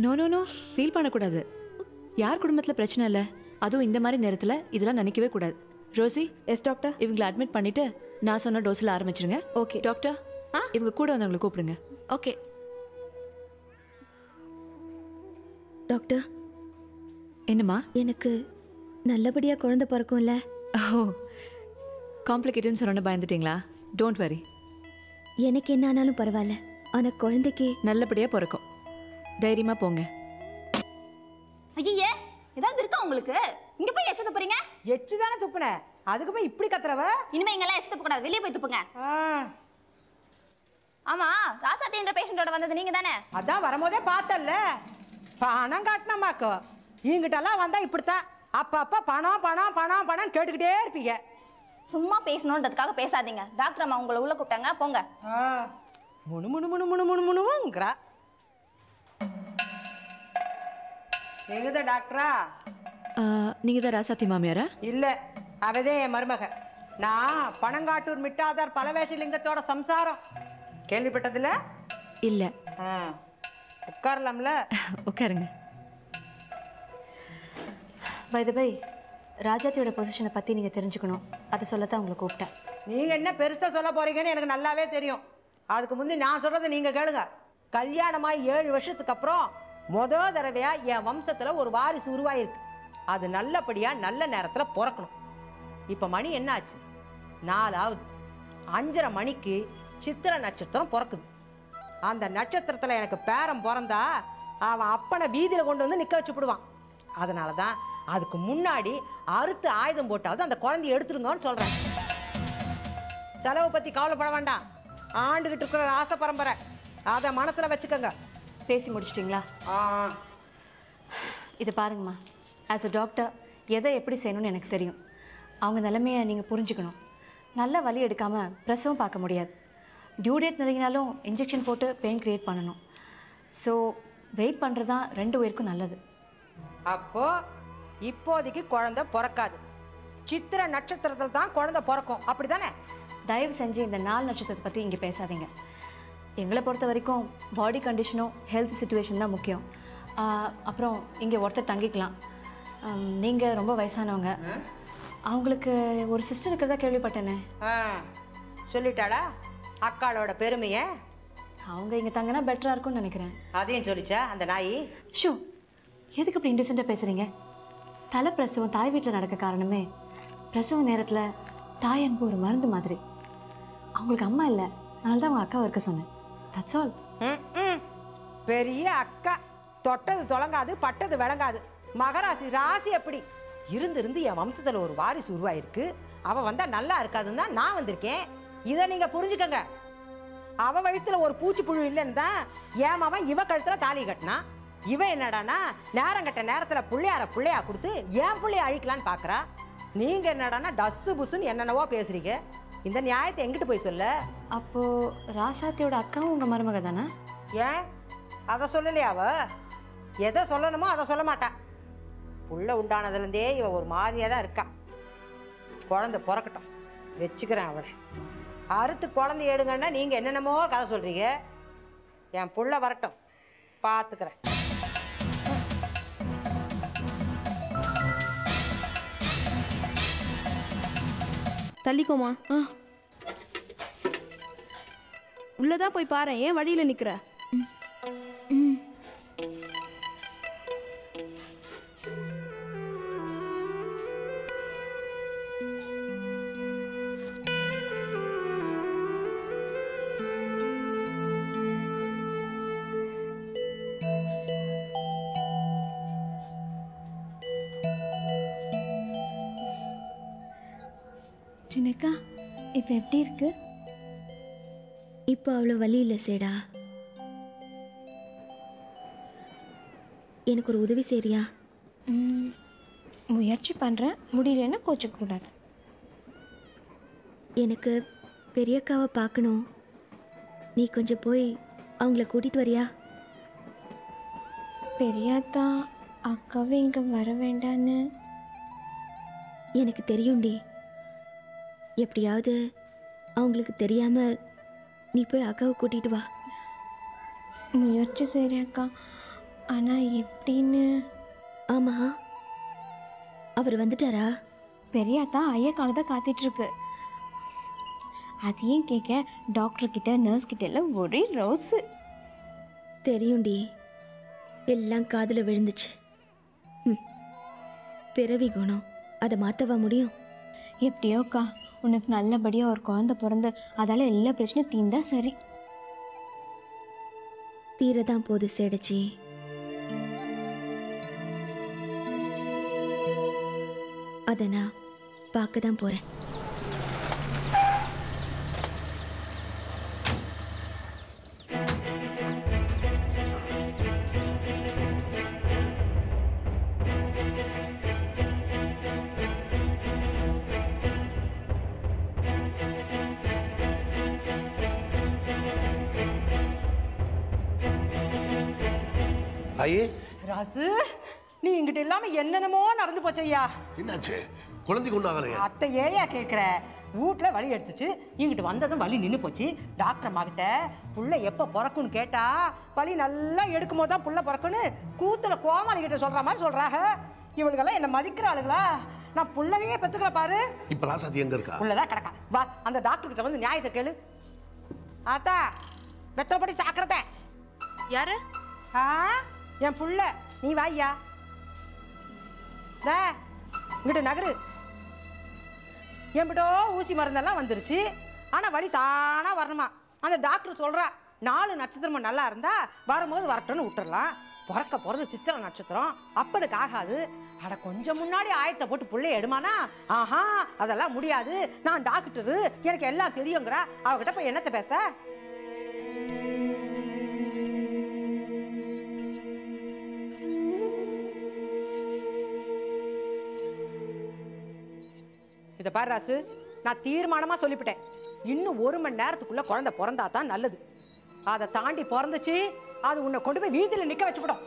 No no no feel பண்ணக்கூடாது. யார் குடும்பத்தில் பிரச்சனை இல்லை, அதுவும் இந்த மாதிரி நேரத்தில் இதெல்லாம் நினைக்கவே கூடாது. ரோசி. Yes doctor. இவங்களை அட்மிட் பண்ணிட்டு நான் சொன்ன டோஸில் ஆரம்பிச்சிருங்க. Okay doctor. இவங்க கூட வந்தவங்களை கூப்பிடுங்க. Okay doctor. என்னம்மா? எனக்கு நல்லபடியாக குழந்தை பிறக்கும்ல? ஓ, காம்ப்ளிகேட்டட்னு சொன்னோன்னு பயந்துட்டீங்களா? Don't worry. எனக்கு என்ன ஆனாலும் பரவாயில்ல, ஆனால் குழந்தைக்கு நல்லபடியாக பிறக்கும். தைரியமாக போங்க. ஐயே, ஏதாவது இருக்கா உங்களுக்கு? இங்க போய் எச்ச துப்புறீங்க? எச்சு தானே துப்புன, அதுக்கு போய் இப்படி கத்துறவ? இனிமே இங்கெல்லாம் எச்ச துப்பக்கூடாது, வெளியே போய் துப்புங்க. ஆமா, ராசாத்தின்ற பேஷண்டோட வந்தது நீங்க தானே? அதான் வரும்போதே பார்த்தல்ல, பணம் காட்டினமாக்கோ. இங்கிட்டெல்லாம் வந்தா இப்படித்தான் அப்பப்ப பணம் பணம் பணம் பணம் கேட்டுக்கிட்டே இருப்பீங்க. சும்மா பேசணுன்றதுக்காக பேசாதீங்க. டாக்டர் அம்மா உங்களை உள்ள கூப்பிட்டாங்க, போங்க. முணு முணு முணு முணு முணு முணுங்கிறா. எங்கத டாக்டரா? நீங்கள் தான் ராசாத்தி மாமியாரா? இல்லை, அவதே என் மருமக. நான் பனங்காட்டூர் மிட்டாதார் பலவேஷலிங்கத்தோட சம்சாரம். கேள்விப்பட்டதில்ல? இல்லை. உட்காரலாம்ல? உட்காருங்க. பை த பை, ராஜாத்தியோட பொசிஷனை பற்றி நீங்கள் தெரிஞ்சுக்கணும், அதை சொல்லத்தான் உங்களை கூப்பிட்டேன். நீங்கள் என்ன பெருசாக சொல்ல போகிறீங்கன்னு எனக்கு நல்லாவே தெரியும். அதுக்கு முந்தி நான் சொல்கிறத நீங்கள் கேளுங்க. கல்யாணமாய் 7 வருஷத்துக்கு அப்புறம் மொதல் தடவையாக என் வம்சத்தில் ஒரு வாரிசு உருவாயிருக்கு. அது நல்லபடியாக நல்ல நேரத்தில் பிறக்கணும். இப்போ மணி என்ன ஆச்சு? 4 ஆகுது. 5:30 மணிக்கு சித்திரை நட்சத்திரம் பிறக்குது. அந்த நட்சத்திரத்தில் எனக்கு பேரன் பிறந்தா அவன் அப்பனை வீதியில் கொண்டு வந்து நிற்க வச்சுப்பிடுவான். அதனால தான் அதுக்கு முன்னாடி அறுத்து ஆயுதம் போட்டாவது அந்த குழந்தைய எடுத்துருங்கன்னு சொல்கிறேன். செலவை பற்றி கவலைப்பட வேண்டாம். ஆண்டுகிட்டு இருக்கிற ஆசை பரம்பரை, அதை மனசில் வச்சுக்கோங்க. பேசி முடிச்சிட்டிங்களா? இதை பாருங்கம்மா, ஆஸ் அ டாக்டர் எதை எப்படி செய்யணும்னு எனக்கு தெரியும். அவங்க நிலைமையை நீங்கள் புரிஞ்சுக்கணும். நல்ல வலி எடுக்காமல் பிரசவம் பார்க்க முடியாது. டியூ டேட் நெருங்கினாலும் இன்ஜெக்ஷன் போட்டு பெயின் க்ரியேட் பண்ணணும். ஸோ வெயிட் பண்ணுறது தான் 2 உயிருக்கும் நல்லது. அப்போது இப்போதைக்கு குழந்தை பிறக்காது. சித்திரை நட்சத்திரத்தில் தான் குழந்தை பிறக்கும், அப்படி தானே? தயவு செஞ்சு இந்த 4 நட்சத்திரத்தை பற்றி இங்கே பேசாதீங்க. எங்களை பொறுத்த வரைக்கும் பாடி கண்டிஷனும் ஹெல்த் சிச்சுவேஷன் தான் முக்கியம். அப்புறம் இங்கே ஒருத்தர் தங்கிக்கலாம். நீங்கள் ரொம்ப வயசானவங்க, அவங்களுக்கு ஒரு சிஸ்டர் இருக்கிறதா கேள்விப்பட்டேனே. சொல்லிட்டாளா அக்காளோட பெருமையை? அவங்க இங்கே தங்கினா பெட்டராக இருக்கும்னு நினைக்கிறேன். அதையும் சொல்லிச்சா அந்த நாய்? ஷூ, எதுக்கு அப்படி இன்டெசென்ட்டாக பேசுகிறீங்க? தலை பிரசவம் தாய் வீட்டில் நடக்க காரணமே பிரசவ நேரத்தில் தாய் அன்பு ஒரு மருந்து மாதிரி. அவங்களுக்கு அம்மா இல்லை, அதனால தான் அவங்க அக்காவை இருக்க சொன்னேன். That's all. பெரிய அக்கா, தொட்டது தொலங்காது பட்டது விளங்காது. மகராசி ராசி அப்படி இருந்து என் வம்சத்தில் ஒரு வாரிசு உருவாயிருக்கு. அவ வந்தா நல்லா இருக்காதுன்னு தான் நான் வந்திருக்கேன். இதை நீங்க புரிஞ்சுக்கங்க. அவ வயிற்றுல ஒரு பூச்சி புழு இல்லைன்னு தான் என் மவன் இவ கழுத்துல தாலி கட்டினான். இவன் என்னடானா நேரம் கட்ட நேரத்தில் பிள்ளையா கொடுத்து என் பிள்ளைய அழிக்கலான்னு பார்க்குறா. நீங்க என்னடானா டஸ்ஸு புஸ்ஸுன்னு என்னென்னவோ பேசுறீங்க. இந்த நியாயத்தை எங்கிட்டு போய் சொல்ல? அப்போது ராசாத்தியோட அக்காவும் உங்கள் மருமக தானே? ஏன் அதை சொல்லலையா? அவ எதை சொல்லணுமோ அதை சொல்ல மாட்டா. புள்ள உண்டானதுலேருந்தே இவ ஒரு மாதிரியாக தான் இருக்கா. குழந்தை பிறக்கட்டும், வச்சுக்கிறேன் அவளை. அறுத்து குழந்தை எடுங்கன்னா நீங்கள் என்னென்னமோ கதை சொல்கிறீங்க. என் புள்ள வரட்டும், பார்த்துக்கிறேன். தள்ளிக்கோமா. உள்ளதான் போய் பாரு, ஏன் வழியில் நிற்கிற? சின்னக்கா, இப்போ எப்படி இருக்கு? இப்போ அவ்வளோ வலி இல்லை சேடா. எனக்கு ஒரு உதவி செய்றியா? முயற்சி பண்ணுறேன், முடியலன்னா கோச்சிக்கக்கூடாது. எனக்கு பெரியக்காவை பார்க்கணும். நீ கொஞ்சம் போய் அவங்கள கூட்டிகிட்டு வரியா? பெரியாத்தா அக்காவை இங்கே வர வேண்டான்னு எனக்கு தெரியும்டி. எப்படியாவது அவங்களுக்கு தெரியாமல் நீ போய் அக்காவை கூட்டிகிட்டு வா. முயற்சி செய்கிறேன் அக்கா, ஆனால் எப்படின்னு ஆமாம், அவர் வந்துட்டாரா? பெரியாத்தா ஐயாக்காக தான் காத்துட்ருக்கு. அதையும் கேட்க டாக்டர்கிட்ட நர்ஸ்கிட்ட எல்லாம் ஒரே ரோஸு. தெரியும்டி, எல்லாம் காதில் விழுந்துச்சு. பிறவி குணம், அதை மாற்றவா முடியும்? எப்படியோக்கா, உனக்கு நல்லபடியாக ஒரு குழந்தை பிறந்து அதால் எல்லா பிரச்சனையும் தீந்தா சரி. தீரதான் போது சேடச்சி. அதை நான் பார்க்க தான் போகிறேன். ஐயே ராசு, நீ இங்கிட்ட இல்லாம என்னென்னமோ நடந்து போச்சையா. என்னாச்சு? குழந்தை கொண்டாகலையா? அத்தை ஏயா கேட்குற? வீட்டில் வலி எடுத்துச்சு, இங்கிட்டு வந்ததும் வலி நின்று போச்சு. டாக்டர் அம்மாக்கிட்ட புள்ள எப்போ பிறக்குன்னு கேட்டா வலி நல்லா எடுக்கும் போது தான் புள்ள பிறக்குன்னு கூத்துல கோமாளி கிட்ட சொல்ற மாதிரி சொல்றாங்க. இவளுக்கெல்லாம் என்ன மதிக்கிற ஆளுங்களா? நான் புள்ளவே பெற்றுக்கல பாரு. இப்ப ராசாத்தி எங்க இருக்கா? புள்ளதான் கிடக்கா. வா, அந்த டாக்டர் கிட்ட வந்து நியாயத்தை கேளு. ஆத்தா, வெத்தலைப்படி சாக்கிறத. யாரு? என் புள்ள, நீ வாய்யா. இங்கிட்ட நகரு. என்கிட்ட ஊசி மருந்தெல்லாம் வந்துருச்சு, ஆனால் வலி தானா வரணுமா. அந்த டாக்டர் சொல்கிறா 4 நட்சத்திரமும் நல்லா இருந்தா வரும்போது வரட்டும்னு விட்டுறலாம். பிறக்க போகிறது சித்திரை நட்சத்திரம், அப்பனுக்கு ஆகாது. அட கொஞ்சம் முன்னாடி ஆயத்தை போட்டு பிள்ளைய எடுமானா, ஆஹா அதெல்லாம் முடியாது, நான் டாக்டரு, எனக்கு எல்லாம் தெரியுங்கிறா. அவகிட்ட போய் என்னத்தை பேச? இதை பாரு ராசு, நான் தீர்மானமா சொல்லிவிட்டேன். இன்னும் 1 மணி நேரத்துக்குள்ள குழந்தை பிறந்தா தான் நல்லது. அதை தாண்டி பிறந்துச்சு, அது உன்னை கொண்டு போய் வீதியில் நிக்க வச்சுவிடும்.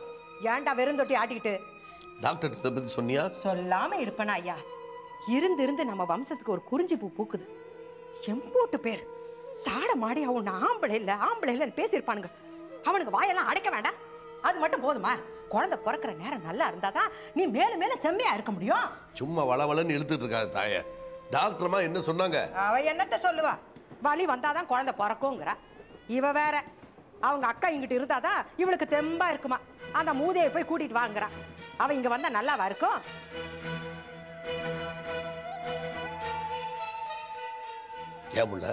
ஏன்டா வெறும் தொட்டி ஆட்டிக்கிட்டு? டாக்டர் இதை பத்தி சொன்னியா? சொல்லாம இருப்பனா ஐயா? இருந்து நம்ம வம்சத்துக்கு ஒரு குறிஞ்சி பூ பூக்குது. எம்போட்டு பேர் சாட மாடி அவன் ஆம்பளை இல்லைன்னு பேசியிருப்பானுங்க. அவனுக்கு வாயெல்லாம் அடைக்க வேண்டாம், அது மட்டும் போதுமா? குழந்தை பிறக்கிற நேரம் நல்லா இருந்தாதான் நீ மேலும் மேலும் செம்மையா இருக்க முடியும். சும்மா வளவளன்னு இழுத்துட்டு இருக்காது தாய. டாக்டர்மா என்ன சொன்னாங்க? அவ என்னத்த சொல்லுவா? வலி வந்தாதான் குழந்தை பிறக்குங்கிறா. இவ வேற, அவங்க அக்கா இங்கிட்டு இருந்தாதான் இவளுக்கு தெம்பா இருக்குமா. அந்த மூதையை போய் கூட்டிட்டு வாங்குறா. அவ இங்க வந்தா நல்லாவா இருக்கும்? ஏமுள்ள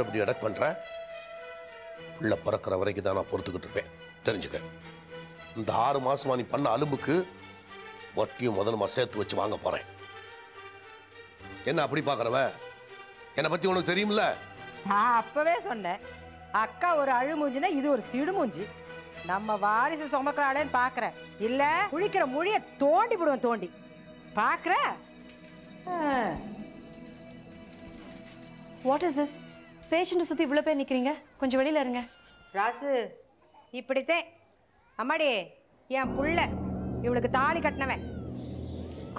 இப்படி அடக் பண்ற? உள்ள பிறக்கிற வரைக்கும் தான் நான் பொறுத்துக்கிட்டு இருப்பேன். தெரிஞ்சுக்க, இந்த 6 மாசமா நீ பண்ண அலும்புக்கு வட்டியும் முதலுமா சேர்த்து வச்சு வாங்க போறேன். என்ன அப்படி பாக்குறவ? என்னை பத்தி உனக்கு தெரியும்ல? நான் அப்பவே சொன்னேன், அக்கா ஒரு அழுமூஞ்சினா இது ஒரு சிடுமூஞ்சி. நம்ம வாரிசு சுமக்கிறாளேன்னு பாக்குறேன், இல்ல குளிக்கிற மொழிய தோண்டி விடுவேன். தோண்டி பாக்குற? What is this? பேஷண்ட்டை சுற்றி இவ்வளோ பேர் நிற்கிறீங்க, கொஞ்சம் வெளியில் இருங்க. ராசு, இப்படித்தேன் அம்மாடி என் புள்ள, இவளுக்கு தாலி கட்டினவன்.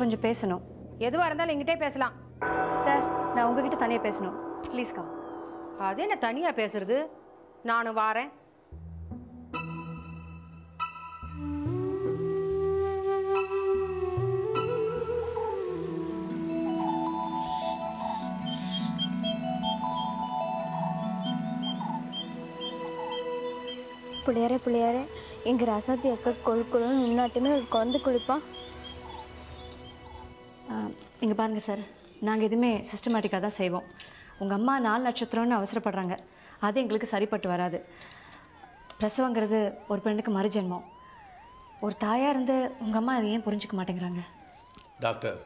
கொஞ்சம் பேசணும். எதுவாக இருந்தாலும் எங்கிட்டே பேசலாம். சார், நான் உங்ககிட்ட தனியாக பேசணும், ப்ளீஸ் கம். அது என்ன தனியாக பேசுறது? நானும் வாரேன். பிள்ளையாரே எங்கள் ராசாத்தி அக்கா கொழுன்னு நின்னாட்டுன்னு குழந்தை குளிப்பான். இங்கே பாருங்கள் சார், நாங்கள் எதுவுமே சிஸ்டமேட்டிக்காக தான் செய்வோம். உங்கள் அம்மா 4 நட்சத்திரம்னு அவசரப்படுறாங்க, அது எங்களுக்கு சரிப்பட்டு வராது. பிரசவங்கிறது ஒரு பெண்ணுக்கு மறுஜென்மம். ஒரு தாயாக இருந்து உங்கள் அம்மா அதை ஏன் புரிஞ்சிக்க மாட்டேங்கிறாங்க? டாக்டர்,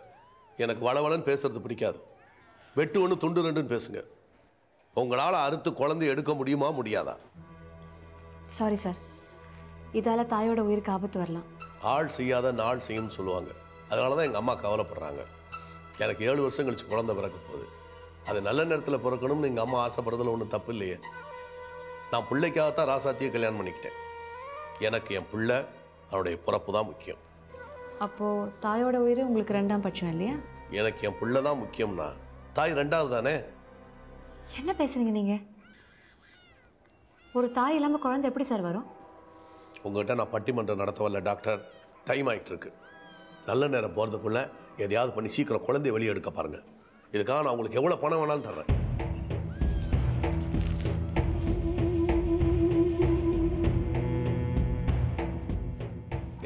எனக்கு வளவளன்னு பேசுறது பிடிக்காது. வெட்டு ஒன்று துண்டு 2ன்னு பேசுங்க. உங்களால் அறுத்து குழந்தை எடுக்க முடியுமா முடியாதா? சாரி சார், இதால் தாயோட உயிருக்கு ஆபத்து வரலாம். ஆள் செய்யாத நாள் செய்யும்னு சொல்லுவாங்க. அதனால தான் எங்கள் அம்மா கவலைப்படுறாங்க. எனக்கு 7 வருஷம் கழிச்சு குழந்தை பிறக்க போகுது. அது நல்ல நேரத்தில் பிறக்கணும்னு எங்கள் அம்மா ஆசைப்படுறதுல ஒன்றும் தப்பு இல்லையே. நான் பிள்ளைக்காகத்தான் ராசாத்தியை கல்யாணம் பண்ணிக்கிட்டேன். எனக்கு என் பிள்ளை, அவனுடைய பிறப்பு தான் முக்கியம். அப்போது தாயோட உயிர் உங்களுக்கு 2ஆம் பட்சம் இல்லையா? எனக்கு என் பிள்ளை தான் முக்கியம்னா தாய் 2வது தானே. என்ன பேசுகிறீங்க நீங்கள்? ஒரு தாய் இல்லாமல் குழந்தை எப்படி சார் வரும்? உங்கள்கிட்ட நான் பட்டிமன்றம் நடத்த வரல டாக்டர். டைம் ஆகிட்டு இருக்கு. நல்ல நேரம் போகிறதுக்குள்ளே எதையாவது பண்ணி சீக்கிரம் குழந்தைய வெளியே எடுக்க பாருங்கள். இதுக்காக நான் உங்களுக்கு எவ்வளோ பணம் வேணாலும் தர்றேன்.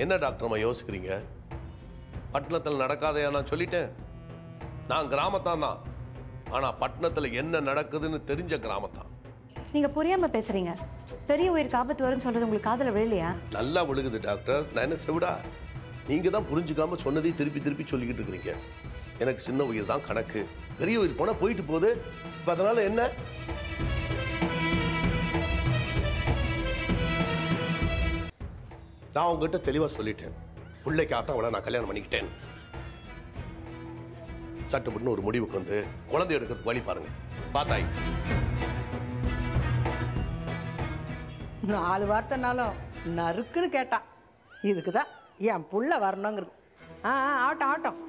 என்ன டாக்டர் யோசிக்கிறீங்க? பட்டணத்தில் நடக்காதையா நான் சொல்லிட்டேன். நான் கிராமத்தான் தான், ஆனால் பட்டணத்தில் என்ன நடக்குதுன்னு தெரிஞ்ச கிராமத்தான். நீங்கள் புரியாமல் பேசுகிறீங்க. பெரிய உயிருக்கு ஆபத்து வரும்னு சொல்கிறது உங்களுக்கு காதில் விழலையா? நல்லா விழுகுது டாக்டர். நான் என்ன செவிடா? நீங்கள் தான் புரிஞ்சுக்காம சொன்னதையும் திருப்பி திருப்பி சொல்லிக்கிட்டு இருக்கிறீங்க. எனக்கு சின்ன உயிர் தான் கணக்கு, பெரிய உயிர் போனால் போயிட்டு போகுது. இப்போ அதனால் என்ன? நான் உங்ககிட்ட தெளிவாக சொல்லிட்டேன். பிள்ளைக்காக அவளை நான் கல்யாணம் பண்ணிக்கிட்டேன். சட்டுப்பட்டு ஒரு முடிவுக்கு வந்து குழந்தை எடுக்கிறதுக்கு வழி பாருங்க. பார்த்தாய் 4 வார்த்தைனாலும் நறுக்குன்னு கேட்டான். இதுக்கு தான் என் புள்ள வரணுங்கிறது. ஆட்டம் ஆட்டம்.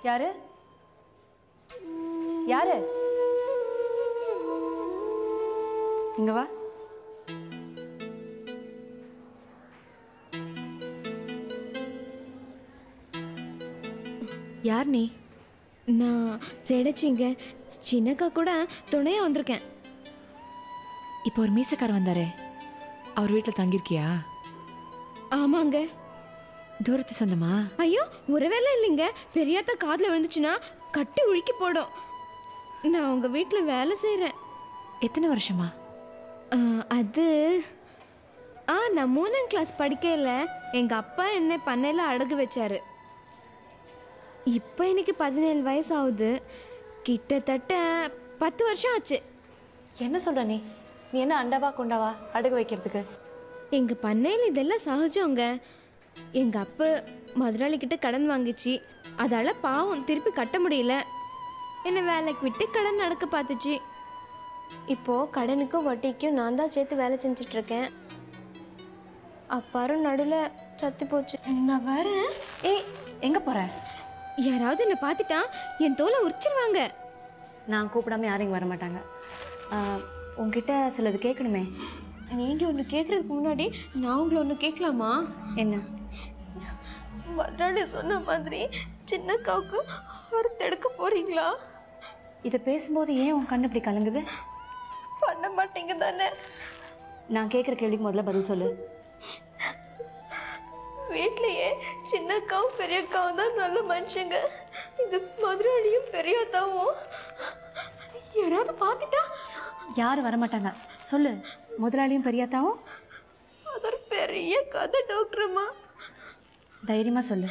யாரு யாரு இங்க வா. யார் நீ? நான் செடச்சிங்க சின்னக்கா கூட துணையா வந்திருக்கேன். இப்போ ஒரு மீசக்காரர் வந்தாரே, அவர் வீட்டில் தங்கியிருக்கியா? ஆமாங்க. தூரத்து சொந்தமா? ஐயோ ஒரு வேலை இல்லைங்க. பெரியாத்தா காதில் விழுந்துச்சுன்னா கட்டி உழுக்கி போடும். நான் உங்க வீட்டில் வேலை செய்கிறேன். எத்தனை வருஷமா? அது நான் 3ஆம் கிளாஸ் படிக்கல எங்கள் அப்பா என்னை பண்ணையில் அடகு வச்சாரு. இப்போ எனக்கு 17 வயசு ஆகுது. கிட்டத்தட்ட 10 வருஷம் ஆச்சு. என்ன சொல்ற நீ? நீ என்ன அண்டாவா கொண்டாவா அடகு வைக்கிறதுக்கு? எங்கள் பண்ணையில் இதெல்லாம் சகஜங்க. எங்கள் அப்பா முதலாளிக்கிட்ட கடன் வாங்கிச்சு. அதால் பாவம் திருப்பி கட்ட முடியல. என்னை வேலைக்கு விட்டு கடன் நடக்க பார்த்துச்சு. இப்போது கடனுக்கும் வட்டிக்கும் நான் தான் சேர்த்து வேலை செஞ்சிட்ருக்கேன். அப்பாரும் நடுவில் சத்து போச்சு. நான் வரேன். ஏய் எங்கே போகிற? யாராவது என்னை பார்த்துட்டா என் தோலை உரிச்சிருவாங்க. நான் கூப்பிடாம யாரும் இங்கே வர மாட்டாங்க. உங்ககிட்ட சிலது கேட்கணுமே. நீங்கள் ஒன்று கேட்குறதுக்கு முன்னாடி நான் உங்களை ஒன்று கேட்கலாமா? என்ன? முதலாளி சொன்ன மாதிரி சின்னக்காவுக்கு அறுத்தெடுக்க போகிறீங்களா? இதை பேசும்போது ஏன் உன் கண்ணு இப்படி கலங்குது? பண்ண மாட்டீங்க தானே? நான் கேட்குற கேள்விக்கு முதல்ல பதில் சொல்லு. வீட்லேயே சின்னக்காவும் பெரியக்காவும் தான் நல்ல மனுஷங்க. இது முதலாளியும் பெரியாத்தாவும் யாராவது பார்த்துட்டா? யாரும் வரமாட்டாங்க. சொல்லு. முதலாளியும் பெரியாத்தாவும்? அது ஒரு பெரிய கதை டாக்டரம்மா. தைரியமாக சொல்லு.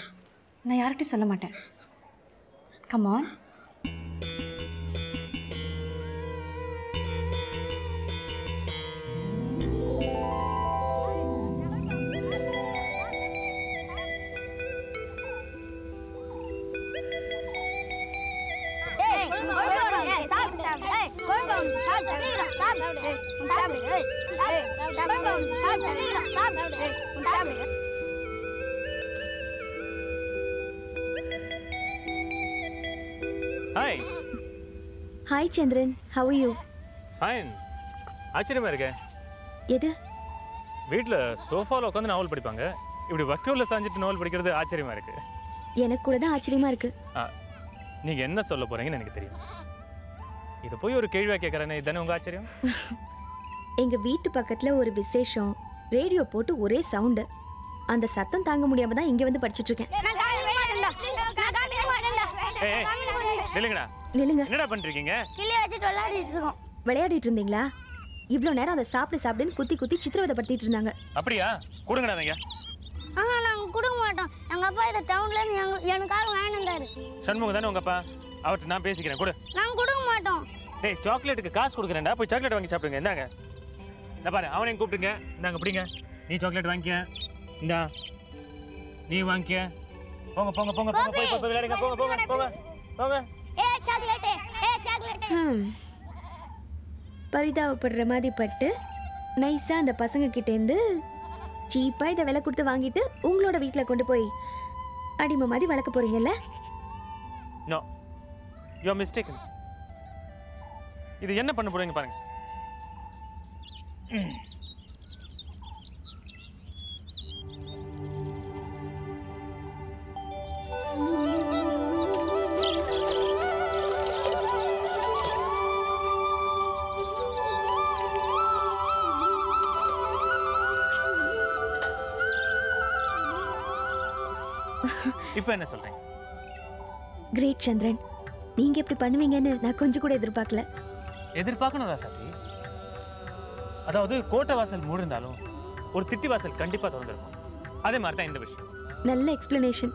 நான் யார்கிட்டையும் சொல்ல மாட்டேன். Come on. Hi. Hi Chandran, how are you? Fine. ஆச்சரியமா இருக்கே. எது? வீட்டில் சோஃபாவில் உட்காந்து நாவல் படிப்பாங்க, இப்படி வக்கீலில் சாஞ்சிட்டு நாவல் படிக்கிறது ஆச்சரியமா இருக்கு. எனக்கு கூட தான் ஆச்சரியமா இருக்கு. நீங்கள் என்ன சொல்ல போகிறீங்கன்னு எனக்கு தெரியும். இது போய் ஒரு கேள்வியாக கேட்குறேன்னு இதுதானே உங்கள் ஆச்சரியம்? எங்க வீட்டு பக்கத்துல ஒரு விசேஷம். ரேடியோ போட்டு ஒரே சவுண்டு. அந்த சத்தம் தாங்க முடியாம தான் இங்க வந்து படிச்சிட்டு இருக்கேன். நில்லுங்க. என்னடா பண்ணிருக்கீங்க? விளையாடிட்டு இருந்தீங்களா? இவ்ளோ நேரம் அதை சாப்பிடுன்னு குத்தி குத்தி சித்திரவதைப்படுத்திட்டு இருந்தாங்க. அப்படியா? கொடுங்கடா நீங்க. நாங்க கொடுக்க மாட்டோம். எங்க அப்பா இந்த டவுன்ல எனக்காக வாங்கினாரு. சண்முகம் தானே உங்க அப்பா? அவர்கிட்ட நான் பேசிக்கிறேன். கொடு. நாங்க கொடுக்க மாட்டோம். டேய், சாக்லேட்டுக்கு காசு கொடுக்குறேன்டா, போய் சாக்லேட் வாங்கி சாப்பிடுங்க. இந்தாங்க. இந்த பாரு, அவனையும் கூப்பிடுங்க. இந்தாங்க பிடிங்க. நீ சாக்லேட் வாங்கிக்க. இந்தா நீ வாங்கிக்க. போங்க போங்க போங்க போங்க, போய் போய் விளையாடுங்க. போங்க போங்க போங்க போங்க. Chocolate chocolate. பரிதாபப்படுற மாதிரி பட்டு நைஸா அந்த பசங்க கிட்டேருந்து சீப்பா இதை விலை கொடுத்து வாங்கிட்டு உங்களோட வீட்டில் கொண்டு போய் அடிமை மாதிரி வளர்க்க போறீங்கல்ல? No, you are mistaken. இது என்ன பண்ண போறீங்க பாருங்க. இப்போ என்ன சொல்றீங்க? கிரேட் சந்திரன், நீங்க எப்படி பண்ணுவீங்கன்னு நான் கொஞ்சம் கூட எதிர்பார்க்கல. எதிர்பார்க்கணும் ராசாத்தி. அதாவது கோட்டை வாசல் மூடிருந்தாலும் ஒரு திட்டி வாசல் கண்டிப்பா திறந்திருக்கும். அதே மாதிரி தான் இந்த விஷயம். நல்ல எக்ஸ்பிளனேஷன்.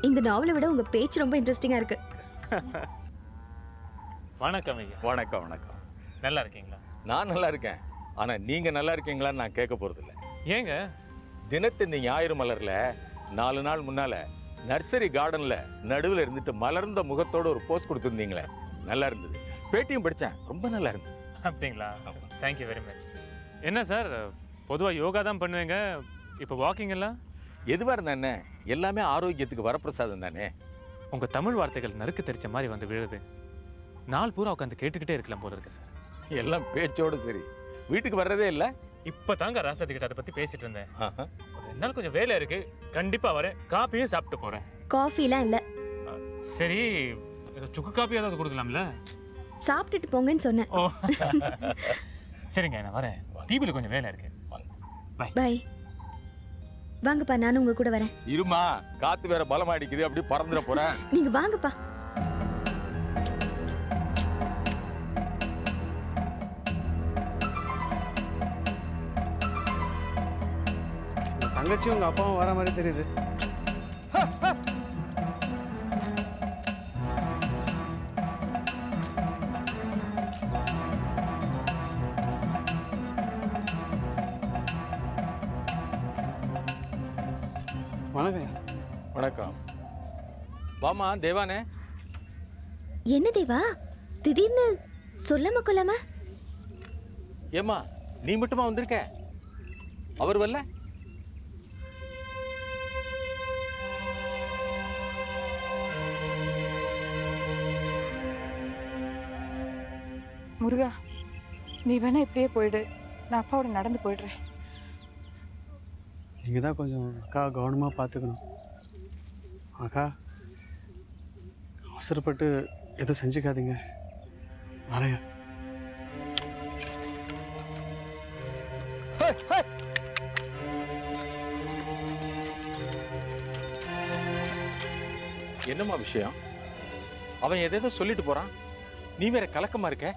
இந்த நாவலை விட உங்க பேச்சு ரொம்ப இன்ட்ரெஸ்டிங்கா இருக்கு. வணக்கம் ஐயா. வணக்கம் வணக்கம். நல்லா இருக்கீங்களா? நான் நல்லா இருக்கேன். ஆனா நீங்க நல்லா இருக்கீங்களான்னு நான் கேட்க போறது இல்லை. ஏங்க? தினத்து இந்த ஞாயிறு மலர்ல 4 நாள் முன்னால நர்சரி கார்டன்ல நடுவில் இருந்துட்டு மலர்ந்த முகத்தோட ஒரு போஸ்ட் கொடுத்துருந்தீங்களே, நல்லா இருந்தது. பேட்டியும் படித்தேன், ரொம்ப நல்லா இருந்தது. அப்படிங்களா? Thank you very much. என்ன சார், பொதுவாக யோகா தான் பண்ணுவேங்க, இப்போ வாக்கிங் எல்லாம்? எதுவாக இருந்தா என்ன, எல்லாமே ஆரோக்கியத்துக்கு வரப்பிரசாதம் தானே. உங்கள் தமிழ் வார்த்தைகள் நறுக்கு தெரிச்ச மாதிரி வந்து விழுது. நாள் பூரா உட்காந்து கேட்டுக்கிட்டே இருக்கலாம் போல இருக்கு சார். எல்லாம் பேச்சோடு சரி, வீட்டுக்கு வர்றதே இல்லை. இப்போ தாங்க ராசாத்தி கிட்ட அதை பற்றி பேசிட்டு இருந்தேன். ஒரு நாள் கொஞ்சம் வேலை இருக்கு, கண்டிப்பாக வரேன். காப்பியும் சாப்பிட்டு போகிறேன். காஃபிலாம் இல்லை. சரி, சுக்கு காப்பி ஏதாவது கொடுக்கலாம்ல? சாப்பிட்டுட்டு போங்கன்னு சொன்னேன். ஓ சரிங்க, நான் வரேன். டிவியில் கொஞ்சம் வேலை இருக்கு. Bye bye. வாங்கப்பா, நானும் உங்க கூட வரேன். இருமா, காத்து வேற பலம் அடிக்குது, அப்படி பறந்துட போறேன். நீங்க வாங்கப்பா. தங்கச்சி உங்க அப்பாவும் வர மாதிரி தெரியுது. வணக்கம். வணக்கம். வாமா தேவானே. என்ன தேவா, திடீர்னு சொல்லாம கொள்ளாம? ஏமா நீ மட்டுமா வந்திருக்க? அவர் வரல? முருகா, நீ வேணா இப்படியே போயிடு, நான் அப்பாவோட நடந்து போயிடுறேன். நீங்கள் தான் கொஞ்சம் அக்கா கவனமாக பார்த்துக்கணும். அக்கா, அவசரப்பட்டு எதுவும் செஞ்சுக்காதீங்க. வரேன். என்னம்மா விஷயம்? அவன் எதேதோ சொல்லிட்டு போறான், நீ வேற கலக்கமா இருக்க.